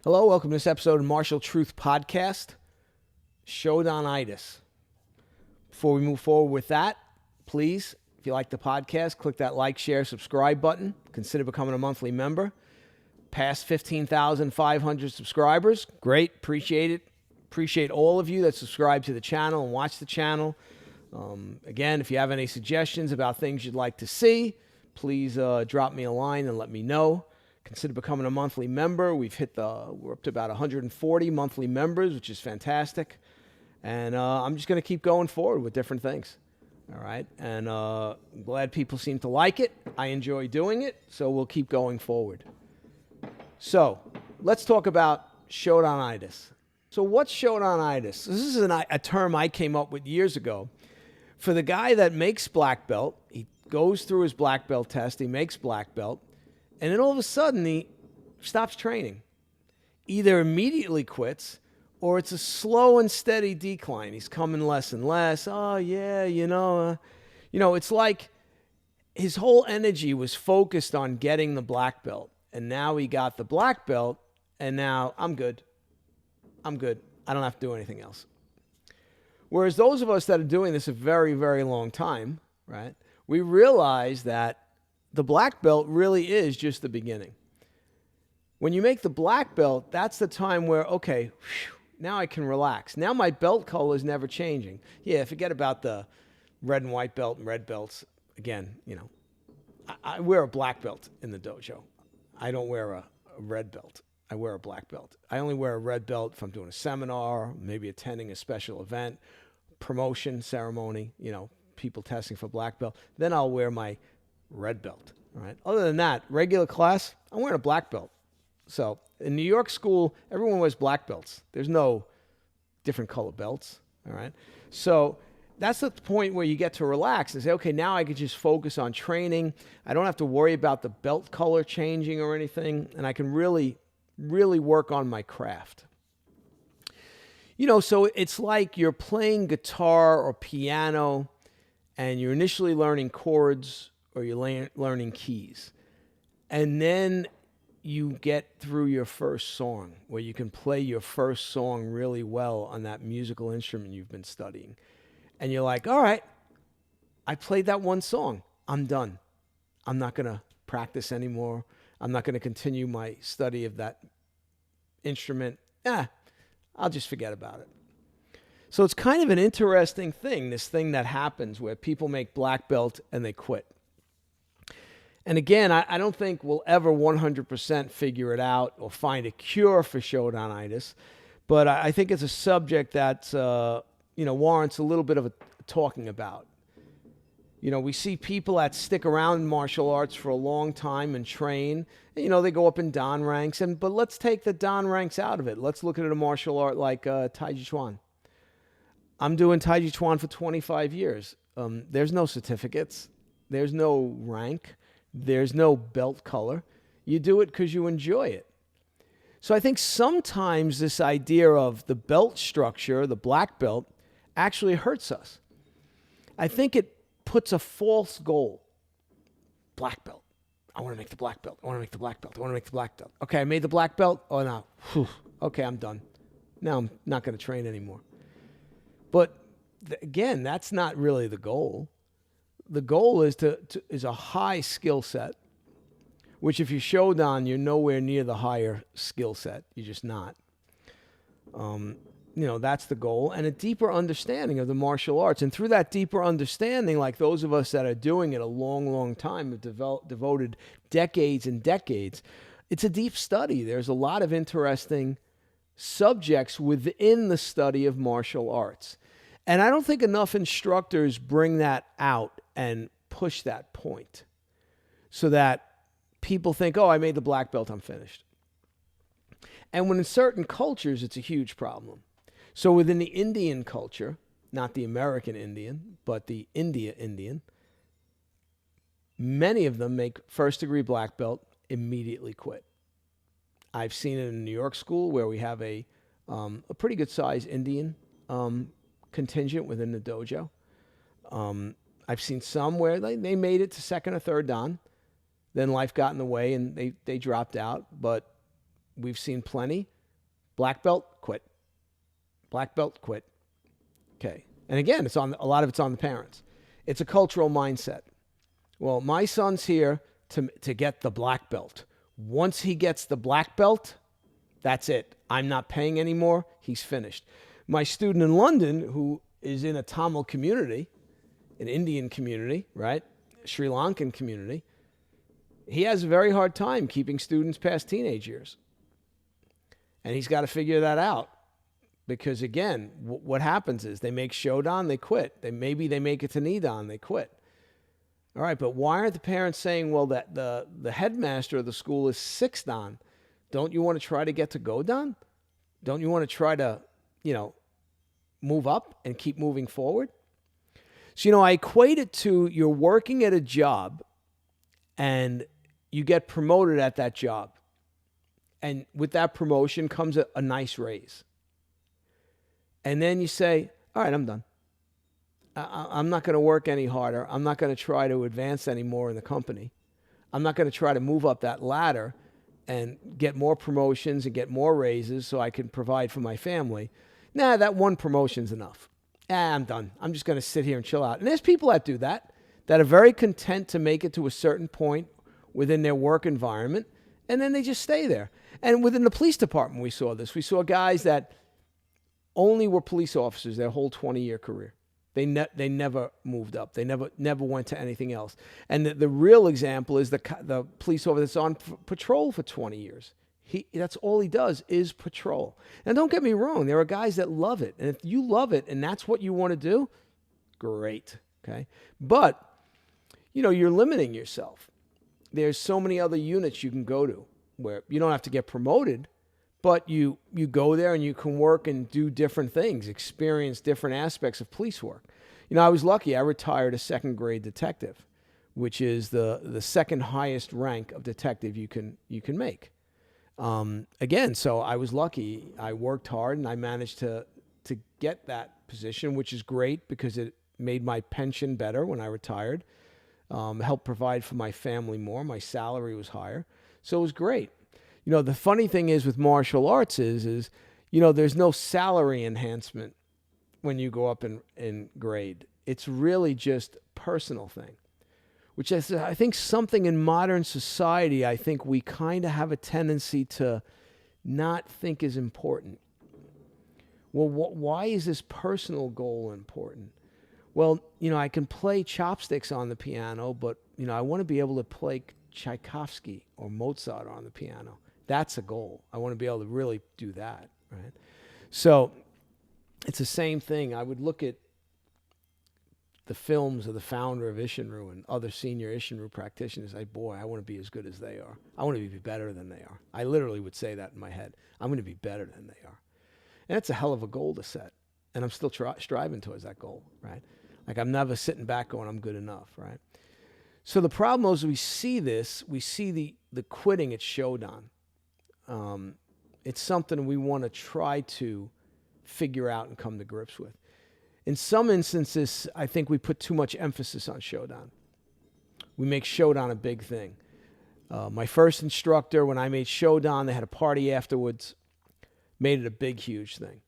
Hello, welcome to this episode of Martial Truth Podcast, Shodanitis. Before we move forward with that, please, if you like the podcast, click that like, share, subscribe button. Consider becoming a monthly member. Past 15,500 subscribers. Great, appreciate it. Appreciate all of you that subscribe to the channel and watch the channel. Again, if you have any suggestions about things you'd like to see, please drop me a line and let me know. Consider becoming a monthly member. We're up to about 140 monthly members, which is fantastic. And I'm just going to keep going forward with different things. All right. And I'm glad people seem to like it. I enjoy doing it. So we'll keep going forward. So let's talk about Shodanitis. So what's Shodanitis? This is a term I came up with years ago. For the guy that makes black belt, he goes through his black belt test. He makes black belt. And then all of a sudden, he stops training. Either immediately quits, or it's a slow and steady decline. He's coming less and less. Oh, yeah, it's like his whole energy was focused on getting the black belt. And now he got the black belt, and now I'm good. I don't have to do anything else. Whereas those of us that are doing this a very, very long time, right, we realize that the black belt really is just the beginning. When you make the black belt, that's the time where, okay, now I can relax. Now my belt color is never changing. Yeah, forget about the red and white belt and red belts. Again, I wear a black belt in the dojo. I don't wear a red belt. I wear a black belt. I only wear a red belt if I'm doing a seminar, maybe attending a special event, promotion ceremony, people testing for black belt. Then I'll wear my red belt, all right? Other than that, regular class, I'm wearing a black belt. So in New York school, everyone wears black belts. There's no different color belts, all right? So that's the point where you get to relax and say, okay, now I can just focus on training. I don't have to worry about the belt color changing or anything, and I can really, really work on my craft. So it's like you're playing guitar or piano, and you're initially learning chords, or you're learning keys. And then you get through your first song, where you can play your first song really well on that musical instrument you've been studying. And you're like, all right, I played that one song. I'm done. I'm not going to practice anymore. I'm not going to continue my study of that instrument. I'll just forget about it. So it's kind of an interesting thing, this thing that happens where people make black belt and they quit. And again, I don't think we'll ever 100% figure it out or find a cure for Shodanitis, but I think it's a subject that warrants a little bit of a talking about. We see people that stick around in martial arts for a long time and train. And, they go up in Dan ranks, but let's take the Dan ranks out of it. Let's look at a martial art like Tai Chi Chuan. I'm doing Tai Chi Chuan for 25 years. There's no certificates. There's no rank. There's no belt color. You do it because you enjoy it. So I think sometimes this idea of the belt structure, the black belt, actually hurts us. I think it puts a false goal. Black belt. I want to make the black belt. I want to make the black belt. I want to make the black belt. Okay, I made the black belt. Oh, no. Okay, I'm done. Now I'm not going to train anymore. But again, that's not really the goal. The goal is is a high skill set, which if you Shodan, you're nowhere near the higher skill set. You're just not. That's the goal, and a deeper understanding of the martial arts. And through that deeper understanding, like those of us that are doing it a long, long time, have devoted decades and decades, it's a deep study. There's a lot of interesting subjects within the study of martial arts. And I don't think enough instructors bring that out and push that point so that people think, oh, I made the black belt, I'm finished. And when in certain cultures, it's a huge problem. So within the Indian culture, not the American Indian, but the India Indian, many of them make first degree black belt, immediately quit. I've seen it in New York school where we have a pretty good sized Indian contingent within the dojo. I've seen some where they made it to second or third dan. Then life got in the way and they dropped out. But we've seen plenty Black belt, quit. Black belt, quit. Okay. And again, a lot of it's on the parents. It's a cultural mindset. Well, my son's here to get the black belt. Once he gets the black belt, that's it. I'm not paying anymore. He's finished. My student in London, who is in a Tamil community, an Indian community, right? Sri Lankan community, he has a very hard time keeping students past teenage years. And he's got to figure that out. Because again, what happens is they make Shodan, they quit. Maybe they make it to Nidan, they quit. All right, but why aren't the parents saying, well, that the headmaster of the school is 6 Dan? Don't you want to try to get to Godan? Don't you want to try to, move up and keep moving forward? So, I equate it to you're working at a job and you get promoted at that job. And with that promotion comes a nice raise. And then you say, all right, I'm done. I'm not going to work any harder. I'm not going to try to advance any more in the company. I'm not going to try to move up that ladder and get more promotions and get more raises so I can provide for my family. Nah, that one promotion's enough. I'm done. I'm just going to sit here and chill out. And there's people that do that are very content to make it to a certain point within their work environment, and then they just stay there. And within the police department, we saw this. We saw guys that only were police officers their whole 20-year career. They never moved up. They never went to anything else. And the real example is the police officer that's on patrol for 20 years. That's all he does is patrol. And don't get me wrong, there are guys that love it. And if you love it and that's what you want to do, great, okay? But, you're limiting yourself. There's so many other units you can go to where you don't have to get promoted, but you go there and you can work and do different things, experience different aspects of police work. I was lucky. I retired a second grade detective, which is the second highest rank of detective you can make. Again, so I was lucky. I worked hard and I managed to get that position, which is great because it made my pension better when I retired, helped provide for my family more. My salary was higher. So it was great. The funny thing is with martial arts is there's no salary enhancement when you go up in grade. It's really just a personal thing, which is, I think, something in modern society, I think we kind of have a tendency to not think is important. Well, why is this personal goal important? Well, I can play chopsticks on the piano, but, I want to be able to play Tchaikovsky or Mozart on the piano. That's a goal. I want to be able to really do that, right? So it's the same thing. I would look at the films of the founder of Ishinru and other senior Ishinru practitioners. Boy, I want to be as good as they are. I want to be better than they are. I literally would say that in my head. I'm going to be better than they are. And that's a hell of a goal to set. And I'm still striving towards that goal, right? Like I'm never sitting back going, I'm good enough, right? So the problem is we see the quitting at Shodan. It's something we want to try to figure out and come to grips with. In some instances, I think we put too much emphasis on Shodan. We make Shodan a big thing. My first instructor, when I made Shodan, they had a party afterwards, made it a big, huge thing.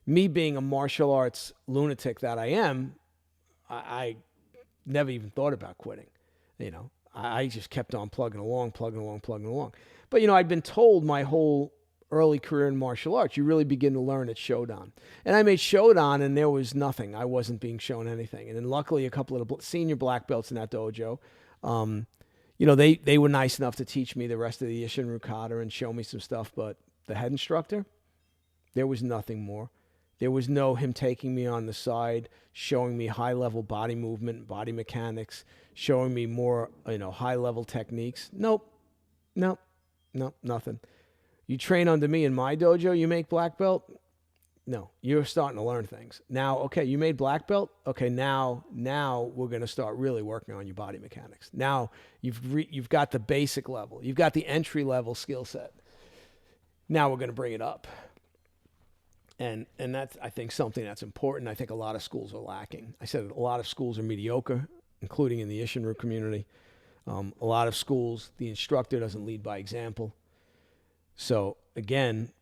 Me being a martial arts lunatic that I am, I never even thought about quitting. I just kept on plugging along. But, I'd been told my whole early career in martial arts, you really begin to learn at Shodan. And I made Shodan and there was nothing. I wasn't being shown anything. And then luckily a couple of the senior black belts in that dojo, they were nice enough to teach me the rest of the Ishinru kata and show me some stuff. But the head instructor, there was nothing more. There was no him taking me on the side, showing me high-level body movement, body mechanics, showing me more, high-level techniques. Nope, nothing. You train under me in my dojo, you make black belt? No, you're starting to learn things. Now, okay, you made black belt? Okay, now we're going to start really working on your body mechanics. Now you've got the basic level. You've got the entry-level skill set. Now we're going to bring it up. And that's, I think, something that's important. I think a lot of schools are lacking. I said a lot of schools are mediocre, including in the Ishinru community. A lot of schools, the instructor doesn't lead by example. So, again,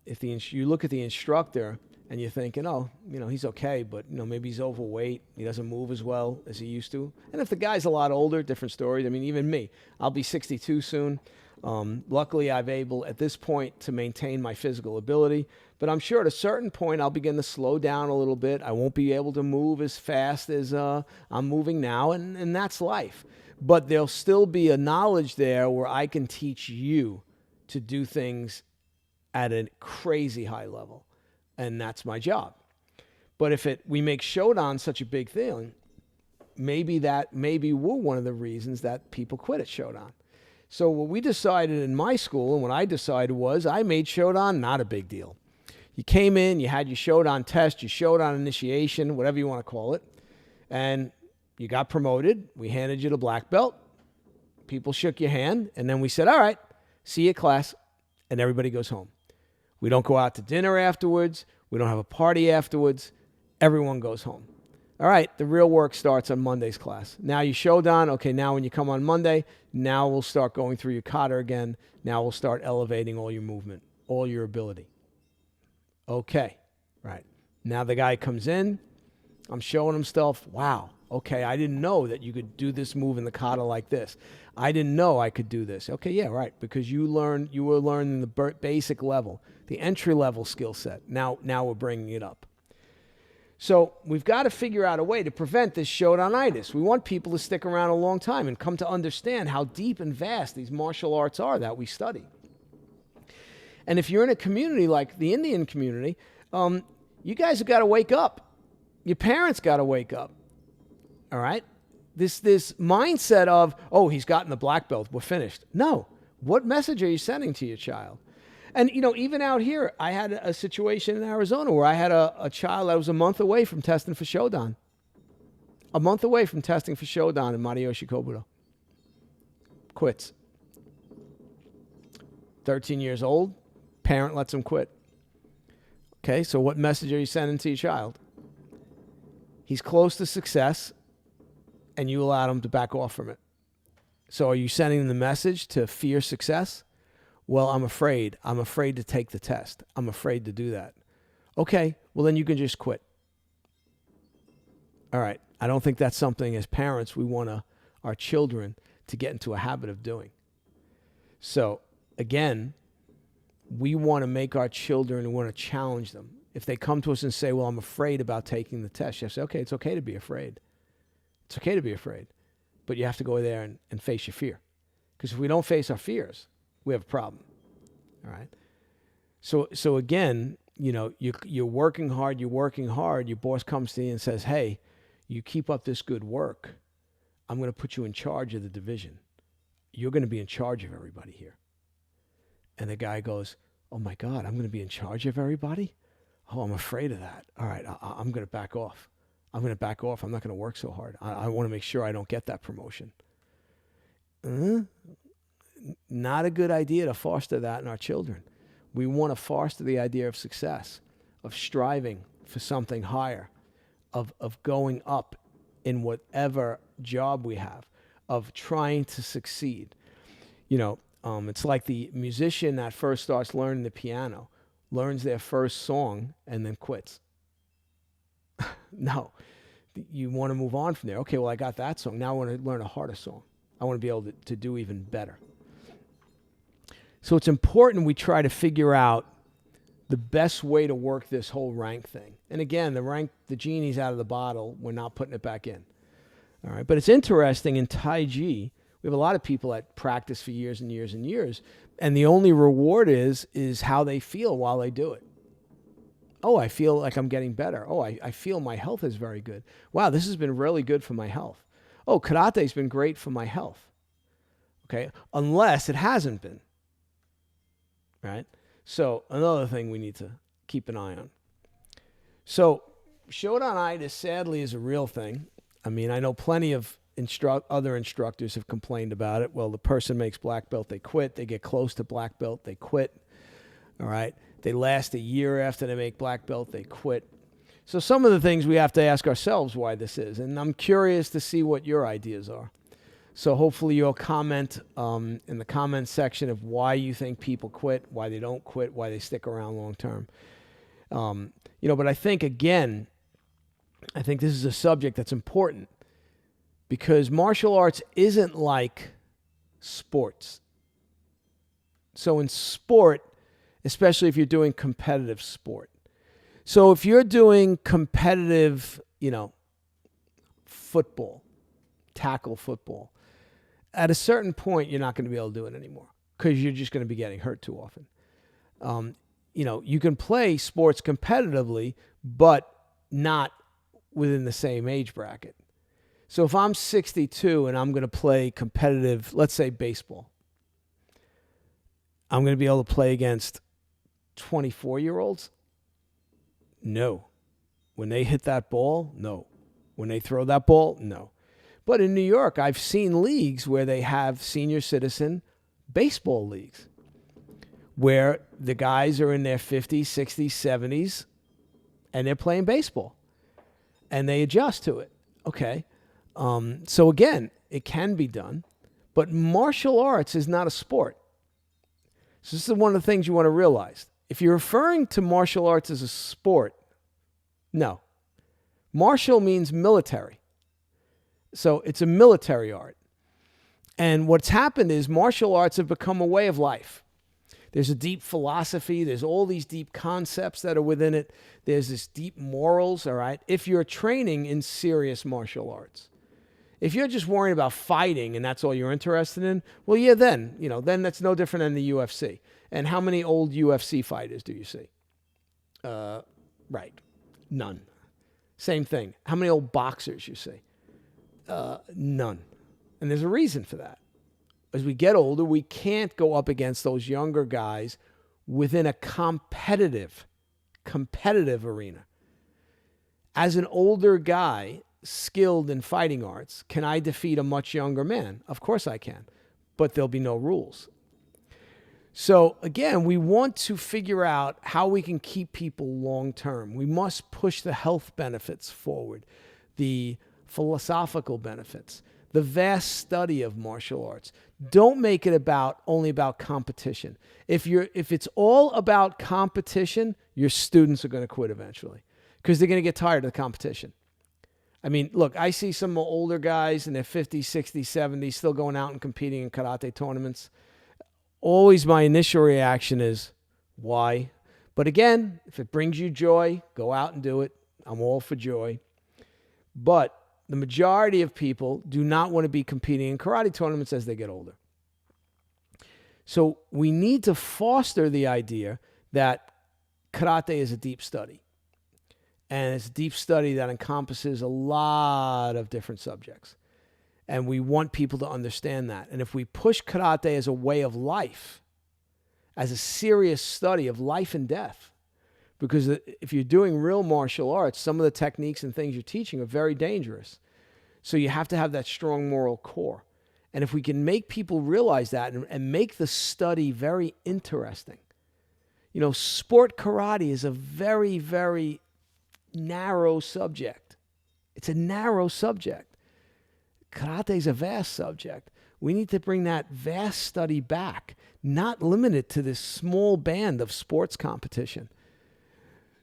you look at the instructor and you're thinking, oh, he's okay, but maybe he's overweight. He doesn't move as well as he used to. And if the guy's a lot older, different story. I mean, even me, I'll be 62 soon. Luckily, I've able at this point to maintain my physical ability, but I'm sure at a certain point I'll begin to slow down a little bit. I won't be able to move as fast as I'm moving now, and that's life. But there'll still be a knowledge there where I can teach you to do things at a crazy high level, and that's my job. But if we make Shodan such a big thing, maybe we're one of the reasons that people quit at Shodan. So what we decided in my school, and what I decided was I made Shodan not a big deal. You came in, you had your Shodan test, your Shodan initiation, whatever you want to call it, and you got promoted. We handed you the black belt. People shook your hand, and then we said, all right, see you at class, and everybody goes home. We don't go out to dinner afterwards. We don't have a party afterwards. Everyone goes home. All right, the real work starts on Monday's class. Now you Shodan. Okay, now when you come on Monday, now we'll start going through your kata again. Now we'll start elevating all your movement, all your ability. Okay, right. Now the guy comes in. I'm showing him stuff. Wow, okay, I didn't know that you could do this move in the kata like this. I didn't know I could do this. Okay, yeah, right, because you were learning the basic level, the entry-level skill set. Now we're bringing it up. So we've got to figure out a way to prevent this Shodanitis. We want people to stick around a long time and come to understand how deep and vast these martial arts are that we study. And if you're in a community like the Indian community, you guys have got to wake up. Your parents got to wake up. All right? This mindset of, oh, he's gotten the black belt, we're finished. No. What message are you sending to your child? And, even out here, I had a situation in Arizona where I had a child that was a month away from testing for Shodan. A month away from testing for Shodan in Mariyoshi Kobudo. Quits. 13 years old, parent lets him quit. Okay, so what message are you sending to your child? He's close to success, and you allowed him to back off from it. So are you sending the message to fear success? Well, I'm afraid. I'm afraid to take the test. I'm afraid to do that. Okay, well, then you can just quit. All right, I don't think that's something as parents we want our children to get into a habit of doing. So, again, we want to make our children, we want to challenge them. If they come to us and say, well, I'm afraid about taking the test, you have to say, okay, it's okay to be afraid. It's okay to be afraid. But you have to go there and face your fear. Because if we don't face our fears, we have a problem. All right. So again, you're working hard. Your boss comes to you and says, hey, you keep up this good work, I'm going to put you in charge of the division. You're going to be in charge of everybody here. And the guy goes, oh my God, I'm going to be in charge of everybody? Oh, I'm afraid of that. All right, I'm going to back off. I'm not going to work so hard. I want to make sure I don't get that promotion. Not a good idea to foster that in our children. We want to foster the idea of success, of striving for something higher, of going up in whatever job we have, of trying to succeed. It's like the musician that first starts learning the piano, learns their first song, and then quits. No, you want to move on from there. Okay, well, I got that song. Now I want to learn a harder song. I want to be able to do even better. So it's important we try to figure out the best way to work this whole rank thing. And again, the genie's out of the bottle. We're not putting it back in. All right, but it's interesting in Tai Chi, we have a lot of people that practice for years and years and years, and the only reward is how they feel while they do it. Oh, I feel like I'm getting better. Oh, I feel my health is very good. Wow, this has been really good for my health. Oh, karate's been great for my health. Okay, unless it hasn't been. Right? So another thing we need to keep an eye on. So Shodanitis, sadly, is a real thing. I mean, I know plenty of other instructors have complained about it. Well, the person makes black belt, they quit. They get close to black belt, they quit. All right? They last a year after they make black belt, they quit. So some of the things we have to ask ourselves why this is. And I'm curious to see what your ideas are. So hopefully you'll comment in the comment section of why you think people quit, why they don't quit, why they stick around long term. But I think, again, this is a subject that's important because martial arts isn't like sports. So in sport, especially if you're doing competitive sport. So if you're doing competitive, football, tackle football, at a certain point, you're not going to be able to do it anymore because you're just going to be getting hurt too often. You can play sports competitively, but not within the same age bracket. So if I'm 62 and I'm going to play competitive, let's say baseball, I'm going to be able to play against 24-year-olds? No. When they hit that ball, no. When they throw that ball, no. But in New York, I've seen leagues where they have senior citizen baseball leagues where the guys are in their 50s, 60s, 70s, and they're playing baseball. And they adjust to it. Okay. So again, it can be done. But martial arts is not a sport. So this is one of the things you want to realize. If you're referring to martial arts as a sport, no. Martial means military. So it's a military art. And what's happened is martial arts have become a way of life. There's a deep philosophy. There's all these deep concepts that are within it. There's this deep morals, all right? If you're training in serious martial arts. If you're just worrying about fighting and that's all you're interested in, well, yeah, then that's no different than the UFC. And how many old UFC fighters do you see? Right. None. Same thing. How many old boxers you see? None. And there's a reason for that. As we get older, we can't go up against those younger guys within a competitive arena. As an older guy, skilled in fighting arts, can I defeat a much younger man? Of course I can, but there'll be no rules. So again, we want to figure out how we can keep people long term. We must push the health benefits forward, the philosophical benefits, the vast study of martial arts. Don't make it only about competition. If it's all about competition, your students are going to quit eventually because they're going to get tired of the competition. I mean, look, I see some older guys in their 50s, 60s, 70s still going out and competing in karate tournaments. Always my initial reaction is, why? But again, if it brings you joy, go out and do it. I'm all for joy. But the majority of people do not want to be competing in karate tournaments as they get older. So we need to foster the idea that karate is a deep study. And it's a deep study that encompasses a lot of different subjects. And we want people to understand that. And if we push karate as a way of life, as a serious study of life and death, because if you're doing real martial arts, some of the techniques and things you're teaching are very dangerous. So you have to have that strong moral core. And if we can make people realize that and make the study very interesting. Sport karate is a very, very narrow subject. It's a narrow subject. Karate is a vast subject. We need to bring that vast study back, not limit it to this small band of sports competition.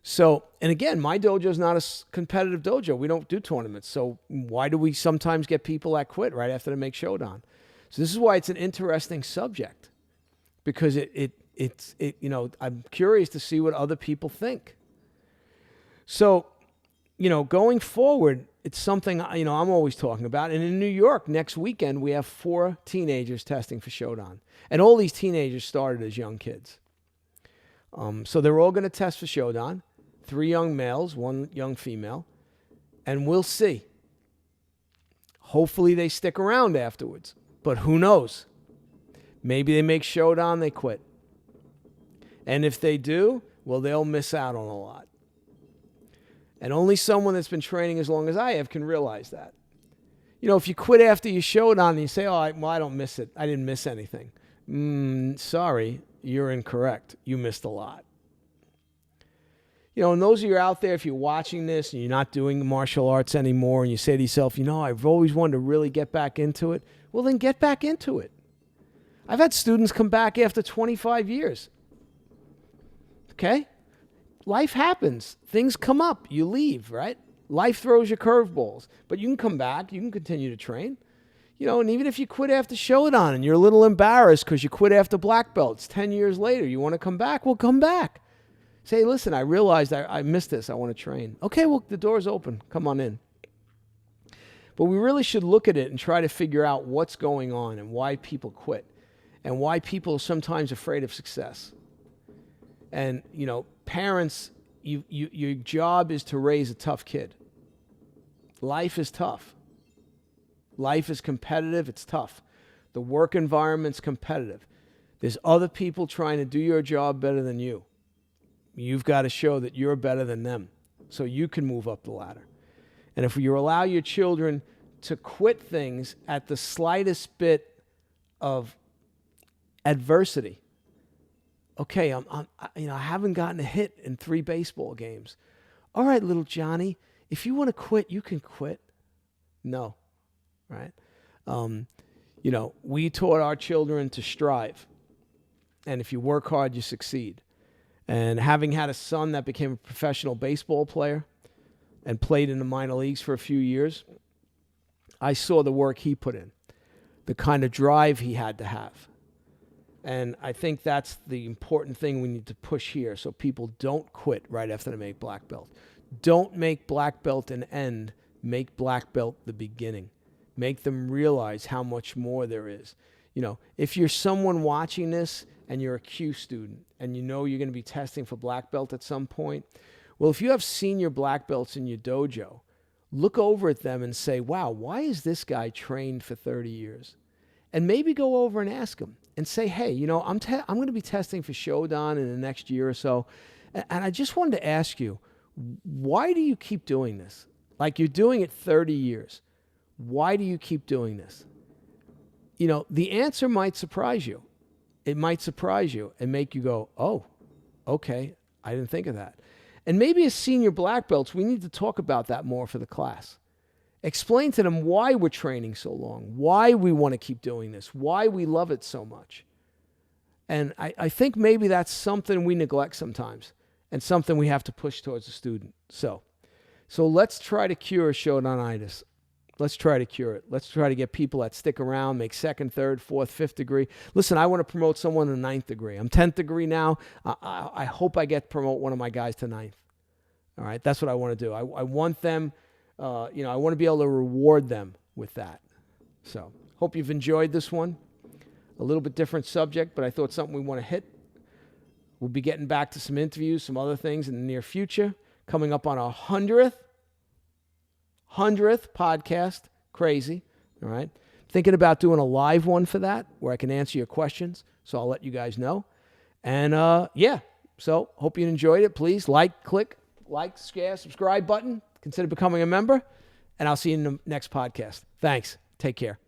So, and again, my dojo is not a competitive dojo. We don't do tournaments. So why do we sometimes get people that quit right after they make Shodan? So this is why it's an interesting subject, because it's I'm curious to see what other people think. So, going forward, it's something, I'm always talking about. And in New York, next weekend, we have 4 teenagers testing for Shodan. And all these teenagers started as young kids. So they're all going to test for Shodan. 3 young males, 1 young female. And we'll see. Hopefully they stick around afterwards. But who knows? Maybe they make Shodan, they quit. And if they do, well, they'll miss out on a lot. And only someone that's been training as long as I have can realize that. If you quit after you Shodan and you say, I don't miss it. I didn't miss anything. Sorry, you're incorrect. You missed a lot. And those of you out there, if you're watching this and you're not doing martial arts anymore and you say to yourself, I've always wanted to really get back into it, Well, then get back into it. I've had students come back after 25 years. Okay? Life happens. Things come up. You leave, right? Life throws you curveballs. But you can come back. You can continue to train. You know, and even if you quit after Shodan and you're a little embarrassed because you quit after black belts 10 years later, you want to come back? Well, come back. Say, listen, I realized I missed this. I want to train. Okay, well, the door's open. Come on in. But we really should look at it and try to figure out what's going on and why people quit and why people are sometimes afraid of success. And, you know, parents, your job is to raise a tough kid. Life is tough. Life is competitive. It's tough. The work environment's competitive. There's other people trying to do your job better than you. You've got to show that you're better than them so you can move up the ladder. And if you allow your children to quit things at the slightest bit of adversity, okay, I haven't gotten a hit in 3 baseball games. All right, little Johnny, if you want to quit, you can quit. No, right? You know, we taught our children to strive. And if you work hard, you succeed. And having had a son that became a professional baseball player and played in the minor leagues for a few years, I saw the work he put in, the kind of drive he had to have. And I think that's the important thing we need to push here so people don't quit right after they make black belt. Don't make black belt an end. Make black belt the beginning. Make them realize how much more there is. You know, if you're someone watching this and you're a qiut student and you know you're going to be testing for black belt at some point, well, if you have senior black belts in your dojo, look over at them and say, wow, why is this guy trained for 30 years? And maybe go over and ask him and say, hey, you know, I'm going to be testing for Shodan in the next year or so. And I just wanted to ask you, why do you keep doing this? Like, you're doing it 30 years. Why do you keep doing this? You know, the answer might surprise you. It might surprise you and make you go, oh, okay, I didn't think of that. And maybe as senior black belts, we need to talk about that more for the class. Explain to them why we're training so long, why we want to keep doing this, why we love it so much. And I think maybe that's something we neglect sometimes and something we have to push towards the student. So let's try to cure Shodanitis. Let's try to cure it. Let's try to get people that stick around, make 2nd, 3rd, 4th, 5th degree. Listen, I want to promote someone to 9th degree. I'm 10th degree now. I hope I get to promote one of my guys to 9th. All right, that's what I want to do. I want them, I want to be able to reward them with that. So hope you've enjoyed this one. A little bit different subject, but I thought something we want to hit. We'll be getting back to some interviews, some other things in the near future. Coming up on our 100th podcast. Crazy. All right. Thinking about doing a live one for that where I can answer your questions. So I'll let you guys know. And so hope you enjoyed it. Please click, share, subscribe button. Consider becoming a member. And I'll see you in the next podcast. Thanks. Take care.